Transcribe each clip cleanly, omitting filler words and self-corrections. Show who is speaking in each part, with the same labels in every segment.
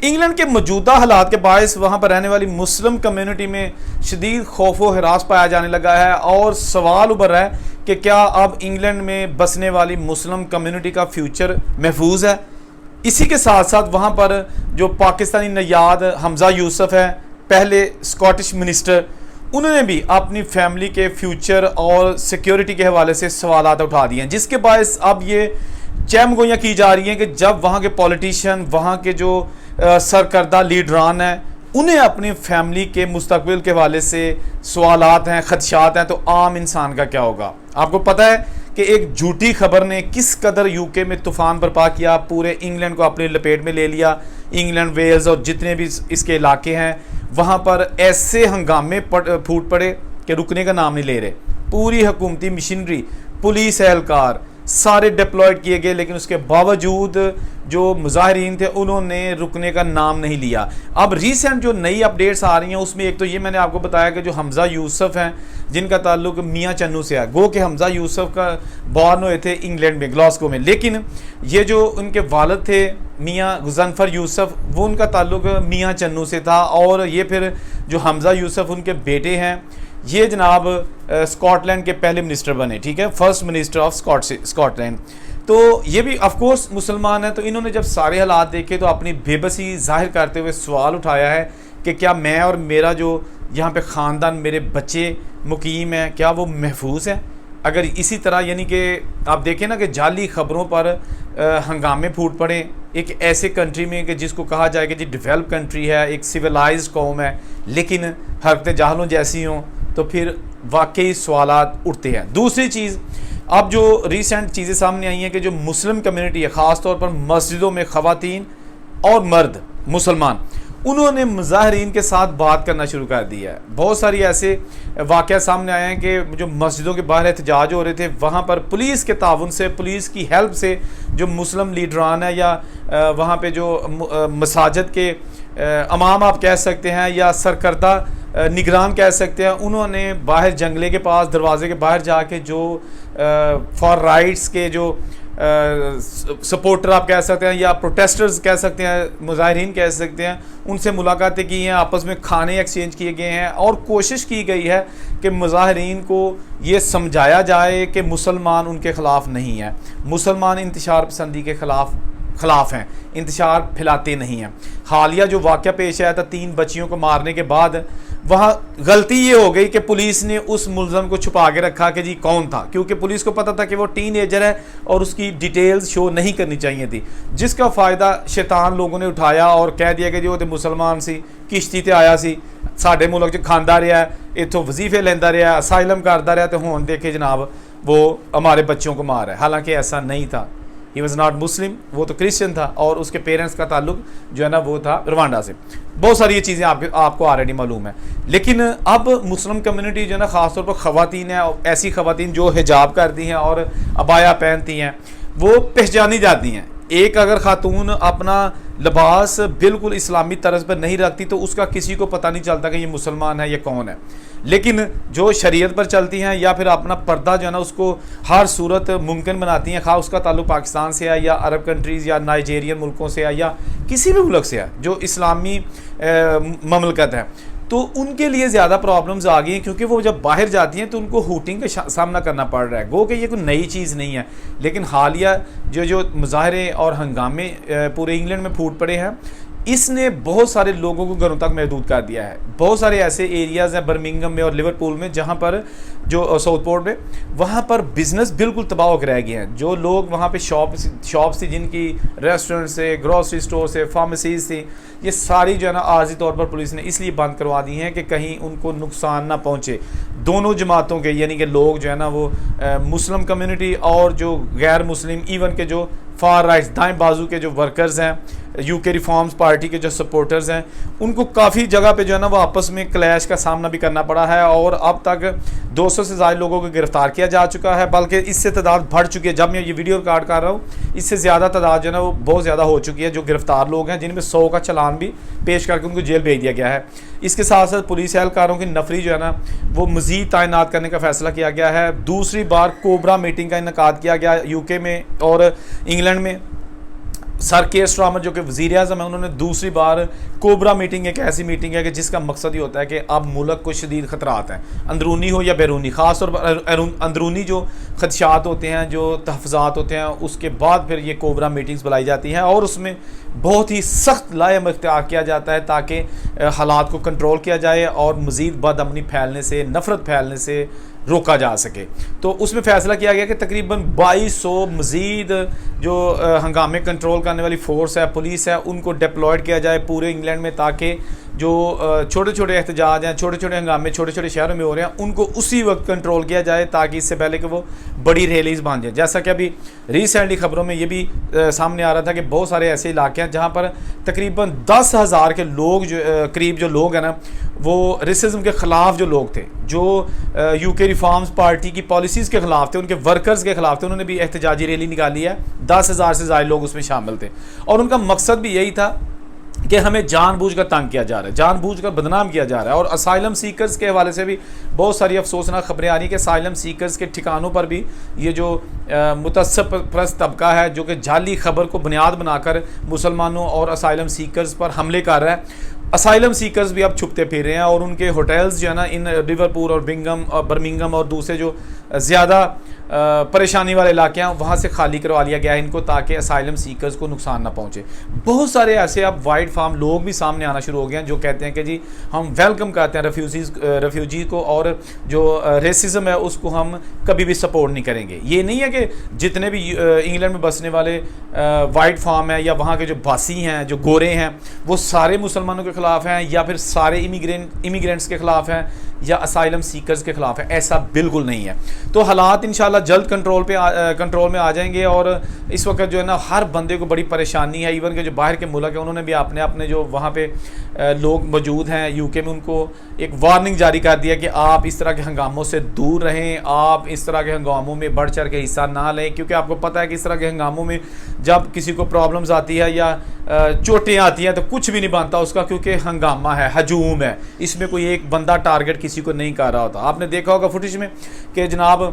Speaker 1: England के मौजूदा हालात के बायस वहाँ पर रहने वाली मुस्लिम कम्युनिटी में शदीद खौफ व हरास पाया जाने लगा है और सवाल उभर रहा है कि क्या अब इंग्लैंड में बसने वाली मुस्लिम कम्युनिटी का फ्यूचर महफूज है। इसी के साथ साथ वहाँ पर जो पाकिस्तानी नयाद हमजा यूसुफ है, पहले स्कॉटिश मिनिस्टर, उन्होंने भी अपनी फैमिली के फ्यूचर और सिक्योरिटी के हवाले से सवालात उठा दिए हैं, जिसके बायस अब ये चहमगोइयाँ की जा रही हैं कि जब वहाँ के पॉलिटिशियन, वहाँ के जो सरकर्दा लीडरान हैं, उन्हें अपनी फैमिली के मुस्तकबिल के हवाले से सवालात हैं, खदशात हैं, तो आम इंसान का क्या होगा। आपको पता है कि एक झूठी खबर ने किस कदर यूके में तूफ़ान बर्पा किया, पूरे इंग्लैंड को अपनी लपेट में ले लिया। इंग्लैंड, वेल्स और जितने भी इसके इलाके हैं वहाँ पर ऐसे हंगामे फूट पड़े कि रुकने का नाम नहीं ले रहे। पूरी हुकूमती मशीनरी, पुलिस एहलकार सारे डिप्लॉयड किए गए, लेकिन उसके बावजूद जो मुजाहिरीन थे उन्होंने रुकने का नाम नहीं लिया। अब रिसेंट जो नई अपडेट्स आ रही हैं उसमें एक तो ये मैंने आपको बताया कि जो हमजा यूसुफ हैं, जिनका ताल्लुक मियाँ चन्नू से है, गो कि हमजा यूसुफ का बॉर्न हुए थे इंग्लैंड में, ग्लासगो में, लेकिन ये जो उनके वालिद थे मियाँ गुज़नफर यूसुफ, वो उनका ताल्लुक मियाँ चन्नू से था। और ये फिर जो हमजा यूसुफ उनके बेटे हैं, ये जनाब स्कॉटलैंड के पहले मिनिस्टर बने, ठीक है, फर्स्ट मिनिस्टर ऑफ स्कॉटलैंड। तो ये भी ऑफ कोर्स मुसलमान हैं। तो इन्होंने जब सारे हालात देखे तो अपनी बेबसी जाहिर करते हुए सवाल उठाया है कि क्या मैं और मेरा जो यहाँ पे ख़ानदान, मेरे बच्चे मुकीम हैं, क्या वो महफूज है। अगर इसी तरह यानी कि आप देखें ना कि जाली ख़बरों पर हंगामे फूट पड़े एक ऐसे कंट्री में कि जिसको कहा जाए कि जी डेवलप कंट्री है, एक सिविलाइज्ड कौम है, लेकिन हरकतें जाहलों जैसी हों, तो फिर वाकई सवालात उठते हैं। दूसरी चीज़, अब जो रिसेंट चीज़ें सामने आई हैं कि जो मुस्लिम कम्युनिटी है, ख़ास तौर पर मस्जिदों में ख़वातीन और मर्द मुसलमान, उन्होंने मुजाहिरीन के साथ बात करना शुरू कर दिया है। बहुत सारी ऐसे वाक़या सामने आए हैं कि जो मस्जिदों के बाहर एहतजाज हो रहे थे, वहाँ पर पुलिस के ताउन से, पुलिस की हेल्प से जो मुस्लिम लीडरान है या वहाँ पे जो मसाजिद के इमाम आप कह सकते हैं या सरकर्दा निगरान कह सकते हैं, उन्होंने बाहर जंगले के पास, दरवाजे के बाहर जाके जो फॉर राइट्स के जो सपोर्टर आप कह सकते हैं या प्रोटेस्टर्स कह सकते हैं, मुजाहिरीन कह सकते हैं, उनसे मुलाकातें की हैं, आपस में खाने एक्सचेंज किए गए हैं और कोशिश की गई है कि मुजाहिरीन को ये समझाया जाए कि मुसलमान उनके ख़िलाफ़ नहीं है, मुसलमान इंतशार पसंदी के ख़िलाफ़ हैं, इंतशार फैलाते नहीं हैं। हालिया जो वाक़या पेश आया था 3 बच्चियों को मारने के बाद, वहाँ गलती ये हो गई कि पुलिस ने उस मुलज़म को छुपा के रखा कि जी कौन था, क्योंकि पुलिस को पता था कि वो टीनेजर है और उसकी डिटेल्स शो नहीं करनी चाहिए थी, जिसका फ़ायदा शैतान लोगों ने उठाया और कह दिया कि जी वो तो मुसलमान सी, किश्ती ते आया सी, साडे मुल्क च खांदा रहा, इत्थों वजीफे लेंदा रहा, असाइलम करता रहा, तो हुण देखे जनाब वो हमारे बच्चों को मार है। हालांकि ऐसा नहीं था, ही वॉज नॉट मुस्लिम, वो तो क्रिश्चियन था और उसके पेरेंट्स का ताल्लुक जो है ना वो था रवांडा से। बहुत सारी ये चीज़ें आपको ऑलरेडी मालूम है। लेकिन अब मुस्लिम कम्युनिटी जो है ना, ख़ासतौर पर ख़वातीन है, ऐसी ख़वातीन जो हिजाब करती हैं और अबाया पहनती हैं, वो पहचानी जाती हैं। एक अगर खातून अपना लिबास बिल्कुल इस्लामी तर्ज पर नहीं रखती तो उसका किसी को पता नहीं चलता कि ये मुसलमान है, ये कौन है। लेकिन जो शरीयत पर चलती हैं या फिर अपना पर्दा जो है ना उसको हर सूरत मुमकिन बनाती हैं, खा उसका ताल्लुक पाकिस्तान से है या अरब कंट्रीज़ या नाइजेरियन मुल्कों से है या किसी भी मुल्क से है जो इस्लामी ममलकत है, तो उनके लिए ज़्यादा प्रॉब्लम्स आ गई हैं, क्योंकि वो जब बाहर जाती हैं तो उनको हुटिंग का सामना करना पड़ रहा है। गो कि ये कोई नई चीज़ नहीं है, लेकिन हालिया जो मुजाहरे और हंगामे पूरे इंग्लैंड में फूट पड़े हैं, इसने बहुत सारे लोगों को घरों तक महदूद कर दिया है। बहुत सारे ऐसे एरियाज़ हैं बर्मिंघम में और लिवरपूल में, जहाँ पर जो साउथपोर्ट में, वहाँ पर बिज़नेस बिल्कुल तबाह होकर रह गए हैं। जो लोग वहाँ पे शॉप्स थी, जिनकी रेस्टोरेंट से, ग्रॉसरी स्टोर से, फार्मेसीज थी, ये सारी जो है ना आर्जी तौर पर पुलिस ने इसलिए बंद करवा दी हैं कि कहीं उनको नुकसान ना पहुँचे। दोनों जमातों के यानी कि लोग जो है ना वो मुस्लिम कम्युनिटी और जो गैर मुस्लिम, इवन के जो फार राइट्स दाएं बाजू के जो वर्कर्स हैं, यूके रिफॉर्म्स पार्टी के जो सपोर्टर्स हैं, उनको काफ़ी जगह पे जो है ना वो आपस में क्लैश का सामना भी करना पड़ा है और अब तक 200 से ज़्यादा लोगों को गिरफ्तार किया जा चुका है, बल्कि इससे तादाद बढ़ चुकी है। जब मैं ये वीडियो रिकॉर्ड कर रहा हूँ, इससे ज़्यादा तादाद जो है ना वो बहुत ज़्यादा हो चुकी है जो गिरफ्तार लोग हैं, जिनमें 100 का चलान भी पेश करके उनको जेल भेज दिया गया है। इसके साथ साथ पुलिस एहलकारों की नफरी जो है ना वो मज़ीद तैनात करने का फैसला किया गया है। दूसरी बार कोबरा मीटिंग का इनकाद किया गया यूके में और इंग्लैंड में। सर के स्टारमर जो कि वज़ीर आज़म है, उन्होंने दूसरी बार कोबरा मीटिंग, एक ऐसी मीटिंग है कि जिसका मकसद ये होता है कि अब मुल्क को शदीद ख़तरात हैं, अंदरूनी हो या बैरूनी, ख़ास तौर पर अंदरूनी जो खदशात होते हैं, जो तहफ़्फ़ुज़ात होते हैं, उसके बाद फिर ये कोबरा मीटिंग्स बुलाई जाती हैं और उसमें बहुत ही सख्त लायम इख्तियार किया जाता है ताकि हालात को कंट्रोल किया जाए और मज़ीद बदअमनी फैलने से, नफ़रत फैलने से रोका जा सके। तो उसमें फ़ैसला किया गया कि तकरीबन 2200 मज़ीद जो हंगामे कंट्रोल करने वाली फ़ोर्स है, पुलिस है, उनको डिप्लॉयड किया जाए पूरे इंग्लैंड में, ताकि जो छोटे छोटे एहतजाज हैं, छोटे छोटे हंगामे छोटे छोटे शहरों में हो रहे हैं, उनको उसी वक्त कंट्रोल किया जाए ताकि इससे पहले कि वो बड़ी रैलीज़ बांध जाए। जैसा कि अभी रिसेंटली ख़बरों में ये भी सामने आ रहा था कि बहुत सारे ऐसे इलाके हैं जहाँ पर तकरीबन 10,000 के लोग जो करीब जो लोग हैं ना, वो रेसिज्म के ख़िलाफ़ जो लोग थे, जो यूके रिफॉर्म्स पार्टी की पॉलिसीज़ के ख़िलाफ़ थे, उनके वर्कर्स के ख़िलाफ़ थे, उन्होंने भी एहतजाजी रैली निकाली है। 10,000 से ज़्यादा लोग उसमें शामिल थे और उनका मकसद भी यही था कि हमें जानबूझकर तंग किया जा रहा है, जानबूझकर बदनाम किया जा रहा है। और असाइलम सीकर्स के हवाले से भी बहुत सारी अफसोसनाक खबरें आ रही हैं कि असाइलम सीकर्स के ठिकानों पर भी ये जो मुतअस्सिब परस्त तबका है, जो कि जाली खबर को बुनियाद बनाकर मुसलमानों और असाइलम सीकर्स पर हमले कर रहा है, असाइलम सीकर्स भी अब छुपते फिर रहे हैं और उनके होटल्स जो है ना इन लिवरपूल और बर्मिंघम और दूसरे जो ज़्यादा परेशानी वाले इलाके हैं वहाँ से खाली करवा लिया गया है इनको, ताकि असाइलम सीकर्स को नुकसान ना पहुँचे। बहुत सारे ऐसे अब वाइट फार्म लोग भी सामने आना शुरू हो गए हैं जो कहते हैं कि जी हम वेलकम करते हैं रेफ्यूजी को और जो रेसिज्म है उसको हम कभी भी सपोर्ट नहीं करेंगे। ये नहीं है कि जितने भी इंग्लैंड में बसने वाले वाइट फार्म हैं या वहाँ के जो बासी हैं, जो गोरे हैं, वो सारे मुसलमानों के ख़िलाफ़ हैं या फिर सारे इमिग्रेंट्स के ख़िलाफ़ हैं या असाइलम सीकर्स के ख़िलाफ़ है। ऐसा बिल्कुल नहीं है। तो हालात इंशाल्लाह जल्द कंट्रोल में आ जाएंगे और इस वक्त जो है ना हर बंदे को बड़ी परेशानी है। इवन के जो बाहर के मुल्क है उन्होंने भी अपने जो वहाँ पे लोग मौजूद हैं यूके में, उनको एक वार्निंग जारी कर दिया कि आप इस तरह के हंगामों से दूर रहें, आप इस तरह के हंगामों में बढ़ चढ़ के हिस्सा ना लें, क्योंकि आपको पता है कि इस तरह के हंगामों में जब किसी को प्रॉब्लम्स आती है या चोटें आती हैं तो कुछ भी नहीं बनता उसका, क्योंकि हंगामा है, हजूम है, इसमें कोई एक बंदा टारगेट किसी को नहीं कर रहा होता। आपने देखा होगा फुटेज में कि जनाब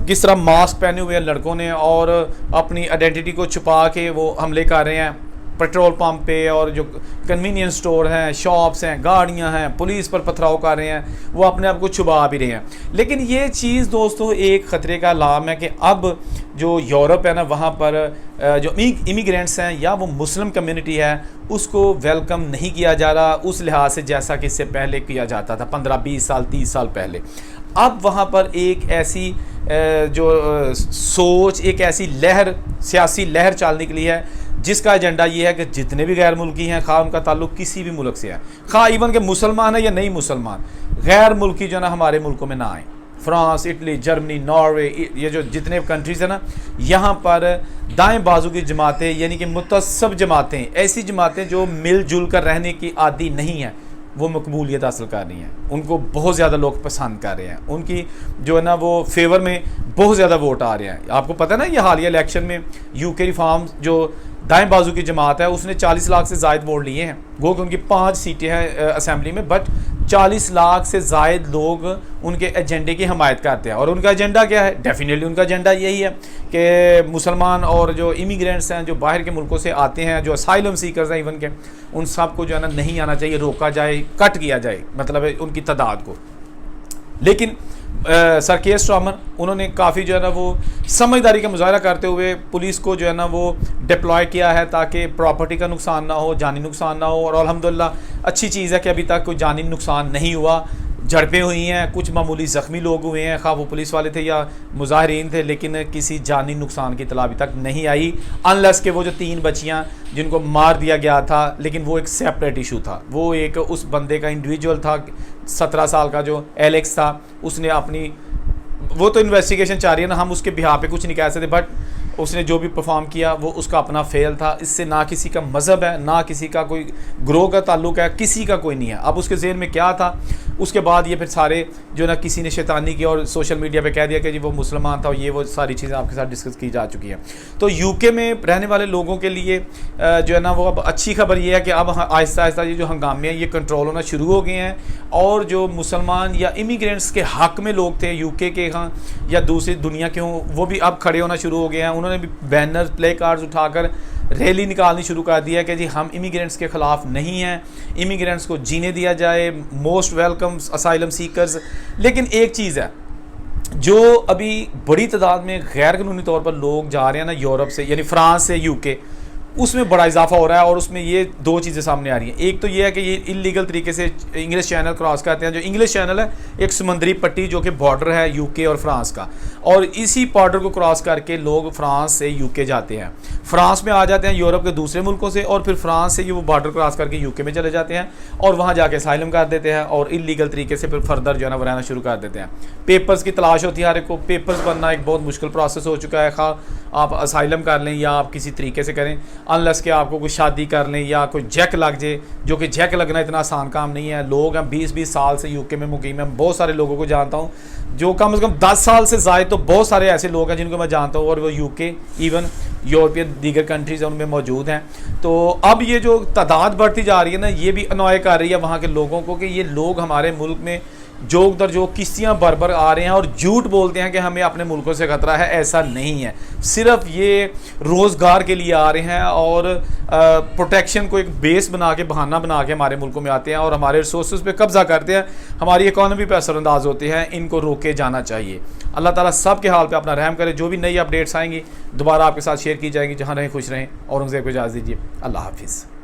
Speaker 1: किस तरह मास्क पहने हुए लड़कों ने और अपनी आइडेंटिटी को छुपा के वो हमले कर रहे हैं पेट्रोल पंप पे, और जो कन्वीनियंस स्टोर हैं, शॉप्स हैं, गाड़ियां हैं, पुलिस पर पथराव कर रहे हैं, वो अपने आप को छुपा भी रहे हैं। लेकिन ये चीज़ दोस्तों एक ख़तरे का अलार्म है कि अब जो यूरोप है ना, वहाँ पर जो इमिग्रेंट्स हैं या वो मुस्लिम कम्युनिटी है उसको वेलकम नहीं किया जा रहा उस लिहाज से जैसा कि इससे पहले किया जाता था 15-20 साल 30 साल पहले। अब वहाँ पर एक ऐसी जो सोच, एक ऐसी लहर, सियासी लहर चलने के लिए है जिसका एजेंडा ये है कि जितने भी गैर मुल्की हैं, खा उनका ताल्लुक किसी भी मुल्क से है, खा इवन के मुसलमान है या नहीं मुसलमान, गैर मुल्की जो ना हमारे मुल्कों में ना आए। फ्रांस, इटली, जर्मनी, नॉर्वे, ये जो जितने कंट्रीज़ हैं ना, यहाँ पर दाएं बाजू की जमातें यानी कि मुतअस्सिब जमातें, ऐसी जमातें जो मिलजुल कर रहने की आदी नहीं है, वो मकबूलियत हासिल कर रही हैं, उनको बहुत ज़्यादा लोग पसंद कर रहे हैं, उनकी जो है ना वो फेवर में बहुत ज़्यादा वोट आ रहे हैं। आपको पता है ना, ये हालिया इलेक्शन में यूके रिफॉर्म्स जो दाएं बाजू की जमात है उसने 40 लाख से ज़ायद वोट लिए हैं, गो कि उनकी 5 सीटें हैं असेंबली में, बट 40 लाख से ज़ायद लोग उनके एजेंडे की हमायत करते हैं। और उनका एजेंडा क्या है? डेफिनेटली उनका एजेंडा यही है कि मुसलमान और जो इमिग्रेंट्स हैं, जो बाहर के मुल्कों से आते हैं, जो असाइलम सीकर्स हैं इवन के, उन सब को जो है ना नहीं आना चाहिए, रोका जाए, कट किया जाए, मतलब उनकी तादाद को। लेकिन सर के स्टारमर उन्होंने काफ़ी जो है ना वो समझदारी का मुजाहरा करते हुए पुलिस को जो है ना वो डिप्लॉय किया है ताकि प्रॉपर्टी का नुकसान ना हो, जानी नुकसान ना हो। और अल्हम्दुलिल्लाह अच्छी चीज़ है कि अभी तक कोई जानी नुकसान नहीं हुआ। झड़पें हुई हैं, कुछ मामूली ज़ख्मी लोग हुए हैं, खा वो पुलिस वाले थे या मुजाहिरीन थे, लेकिन किसी जानी नुकसान की इत्तला अभी तक नहीं आई, अनलेस के वो जो 3 बच्चियाँ जिनको मार दिया गया था, लेकिन वो एक सेपरेट इशू था, वो एक उस बंदे का इंडिविजुअल था 17 साल का जो एलेक्स था, उसने अपनी, वो तो इन्वेस्टिगेशन चाह रही है ना, हम उसके बिहार पे कुछ नहीं कह सकते, बट उसने जो भी परफॉर्म किया वो उसका अपना फेल था। इससे ना किसी का मज़हब है, ना किसी का कोई ग्रोह का ताल्लुक है, किसी का कोई नहीं है। अब उसके ज़हन में क्या था, उसके बाद ये फिर सारे जो ना किसी ने शैतानी की और सोशल मीडिया पे कह दिया कि जी वो मुसलमान था, और ये वो सारी चीज़ें आपके साथ डिस्कस की जा चुकी हैं। तो यूके में रहने वाले लोगों के लिए जो है ना वो अब अच्छी खबर ये है कि अब आहिस्ता आहिस्ता ये जो हंगामे हैं ये कंट्रोल होना शुरू हो गए हैं, और जो मुसलमान या इमिग्रेंट्स के हक़ में लोग थे यूके के यहाँ या दूसरी दुनिया के हों, वो भी अब खड़े होना शुरू हो गए हैं। उन्होंने भी बैनर, प्ले कार्ड्स उठाकर रैली निकालनी शुरू कर दिया कि जी हम इमिग्रेंट्स के ख़िलाफ़ नहीं हैं, इमिग्रेंट्स को जीने दिया जाए, मोस्ट वेलकम असाइलम सीकर्स। लेकिन एक चीज़ है, जो अभी बड़ी तादाद में गैर कानूनी तौर पर लोग जा रहे हैं ना यूरोप से, यानी फ्रांस से यूके, उसमें बड़ा इजाफा हो रहा है। और उसमें ये दो चीज़ें सामने आ रही हैं। एक तो ये है कि ये इलीगल तरीके से इंग्लिश चैनल क्रॉस करते हैं। जो इंग्लिश चैनल है एक समुद्री पट्टी जो कि बॉर्डर है यूके और फ्रांस का, और इसी बॉर्डर को क्रॉस करके लोग फ्रांस से यूके जाते हैं, फ्रांस में आ जाते हैं यूरोप के दूसरे मुल्कों से, और फिर फ्रांस से ये वो बॉर्डर क्रॉस करके यूके में चले जाते हैं और वहाँ जाके असाइलम कर देते हैं और इलीगल तरीके से फिर फर्दर जो है ना वो रहना शुरू कर देते हैं। पेपर्स की तलाश होती है हर एक को, पेपर्स बनना एक बहुत मुश्किल प्रोसेस हो चुका है। खा आप असाइलम कर लें या आप किसी तरीके से करें, अनलेस कि आपको कोई शादी कर लें या कोई जैक लग जाए, जो कि जैक लगना इतना आसान काम नहीं है। लोग हैं 20-20 साल से यूके में मुकीम हैं, बहुत सारे लोगों को जानता हूँ जो कम से कम 10 साल से ज़ायद, तो बहुत सारे ऐसे लोग हैं जिनको मैं जानता हूँ और वो यूके इवन यूरोपियन दीगर कंट्रीज़ हैं उनमें मौजूद हैं। तो अब ये जो तादाद बढ़ती जा रही है ना, ये भी अनॉय कर रही है वहाँ के लोगों को कि ये लोग हमारे मुल्क में जोक दर जोक किस्तियाँ भर आ रहे हैं और झूठ बोलते हैं कि हमें अपने मुल्कों से ख़तरा है। ऐसा नहीं है, सिर्फ ये रोज़गार के लिए आ रहे हैं और प्रोटेक्शन को एक बेस बना के, बहाना बना के हमारे मुल्कों में आते हैं और हमारे रिसोर्स पे कब्ज़ा करते हैं, हमारी इकॉनमी पे असरअंदाज होते हैं। इनको रोके जाना चाहिए। अल्लाह ताला सब के हाल पे अपना रहम करे। जो भी नई अपडेट्स आएंगी दोबारा आपके साथ शेयर की जाएंगी। जहाँ रहें खुश रहें। औरंगज़ेब को इजाज़त दीजिए। अल्लाह हाफिज़।